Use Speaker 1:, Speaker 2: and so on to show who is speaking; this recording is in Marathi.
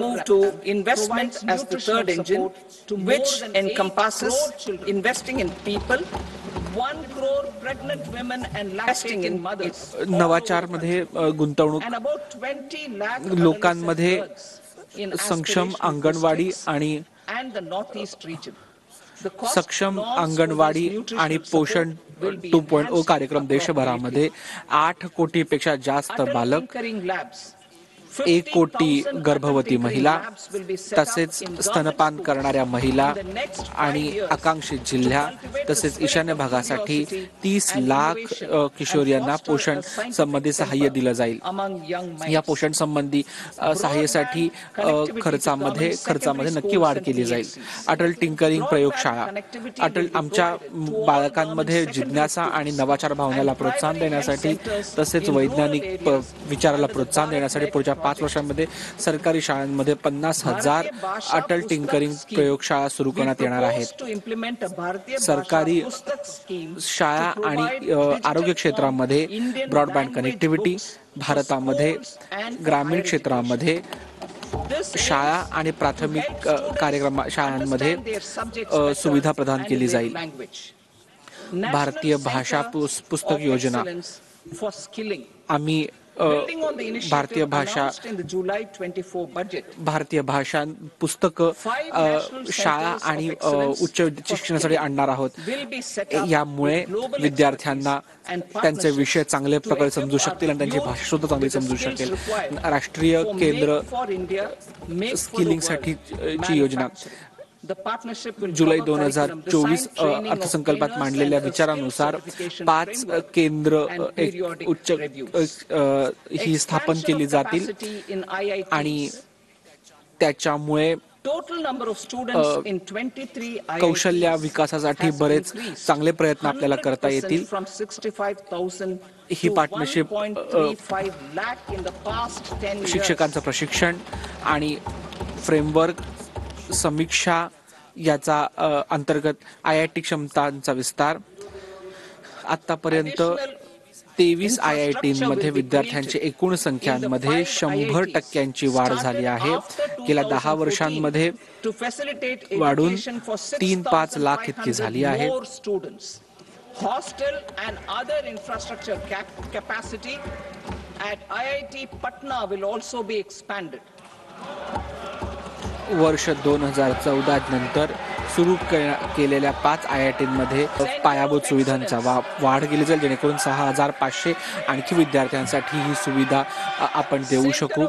Speaker 1: move to investment as the third engine, which encompasses investing in people, 1 crore pregnant women and lactating in mothers.
Speaker 2: नवाचारमध्ये गुंतवणूक,
Speaker 1: And about 20 lakh
Speaker 2: लोकांमध्ये सक्षम अंगणवाडी आणि
Speaker 1: the northeast region.
Speaker 2: सक्षम अंगणवाडी आणि पोषण 2.0 कार्यक्रम देशभरामध्ये 8 कोटीपेक्षा जास्त बालक, 1 कोटी गर्भवती महिला, तसेच स्तनपान करणाऱ्या महिला आणि आकांक्षित जिल्हा तसेच ईशान्य भागासाठी 30 लाख किशोरींना पोषण संबंधी सहाय्य दिलं जाईल. या पोषण संबंधी सहाय्यासाठी खर्चामध्ये नक्की वाढ केली जाईल. अटल टिंकरिंग प्रयोगशाळा, आमच्या बालकांमध्ये जिज्ञासा आणि नवाचार भावनेला प्रोत्साहन देण्यासाठी तसेच वैज्ञानिक विचाराला प्रोत्साहन देण्यासाठी पुढच्या 5 वर्षांमध्ये सरकारी शाळांमध्ये 50,000 अटल टिंकरिंग प्रयोगशाळा सुरू करण्यात येणार आहेत. सरकारी शाळा आणि आरोग्य क्षेत्रामध्ये ब्रॉडबँड कनेक्टिव्हिटी, भारतामध्ये ग्रामीण क्षेत्रामध्ये शाळा आणि प्राथमिक शाळांमध्ये सुविधा प्रदान केली जाईल. भारतीय भाषा पुस्तक योजना, आम्ही भारतीय भाषा पुस्तकं शाळा आणि उच्च शिक्षणासाठी आणणार आहोत. यामुळे विद्यार्थ्यांना त्यांचे विषय चांगल्या प्रकारे समजू शकतील आणि त्यांची भाषा सुद्धा चांगली समजू शकेल. राष्ट्रीय केंद्र स्किलिंगसाठीची योजना जुलै 2024 अर्थसंकल्पात मांडलेल्या विचारानुसार 5 केंद्र उच्च ही स्थापन केली जातील आणि त्याच्यामुळे कौशल्य विकासासाठी बरेच चांगले प्रयत्न आपल्याला करता येतील. ही पार्टनरशिप शिक्षकांचं प्रशिक्षण आणि फ्रेमवर्क समीक्षा याचा अंतर्गत IIT क्षमतांचा विस्तार. आतापर्यंत 23 IITमध्ये विद्यार्थ्यांची एकूण संख्यांमध्ये 100% वाढ झाली आहे. गेल्या 10 वर्षांमध्ये वाढून 3-5 लाख इतकी झाली आहे.
Speaker 1: Hostel and other infrastructure capacity at IIT Patna will also be expanded.
Speaker 2: वर्ष 2014 नंतर सुरू केलेल्या 5 IITमध्ये पायाभूत सुविधांचा वाढ केली जाईल, जेणेकरून 6,500 आणखी विद्यार्थ्यांसाठी ही सुविधा आपण देऊ शकू.